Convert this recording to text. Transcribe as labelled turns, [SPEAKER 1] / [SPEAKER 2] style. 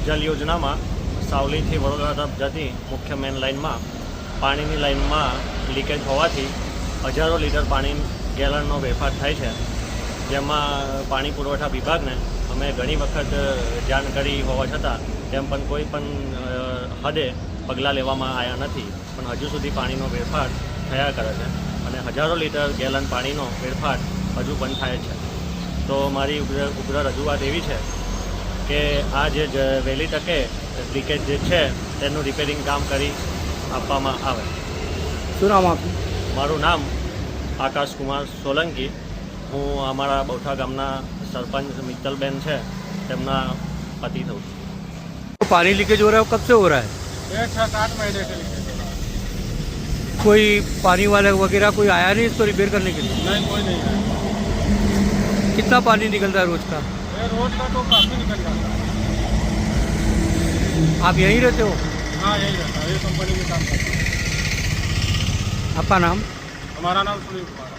[SPEAKER 1] જલ યોજનામાં સાવલીથી વડોદરા તરફ જતી મુખ્ય મેન લાઇનમાં પાણીની લાઇનમાં લીકેજ હોવાથી હજારો લીટર પાણી ગેલનનો વેડફાટ થાય છે, જેમાં પાણી પુરવઠા વિભાગને અમે ઘણી વખત જાણ કરી હોવા છતાં તેમ પણ કોઈ પણ હદે પગલાં લેવામાં આવ્યા નથી, પણ હજુ સુધી પાણીનો વેડફાટ થયા કરે છે અને હજારો લીટર ગેલન પાણીનો વેડફાટ હજુ પણ થાય છે. તો મારી ઉગ્ર રજૂઆત એવી છે કે આ જે વહેલી તકે લીકેજ જે છે તેનું રિપેરિંગ કામ કરી આપવામાં આવે.
[SPEAKER 2] શું નામ આપનું?
[SPEAKER 1] મારું નામ आकाश कुमार सोलंकी, हूँ हमारा बौठा गामना सरपंच मित्तलबेन है તેમના पति थी.
[SPEAKER 2] पानी लीकेज हो रहा है, कब से हो रहा है?
[SPEAKER 3] 6-7 महीने से लीकेज हो रहा है.
[SPEAKER 2] कोई पानी वाले वगैरह कोई आया नहीं इसको रिपेयर करने के लिए?
[SPEAKER 3] नहीं, कोई नहीं आया.
[SPEAKER 2] कितना पानी निकलता है रोज का?
[SPEAKER 3] ये रोज का तो काफ़ी निकल जाता है.
[SPEAKER 2] आप यहीं रहते हो?
[SPEAKER 3] हाँ, यही रहता है, ये कंपनी में काम करता है.
[SPEAKER 2] आपका नाम?
[SPEAKER 3] हमारा नाम सुनील कुमार है.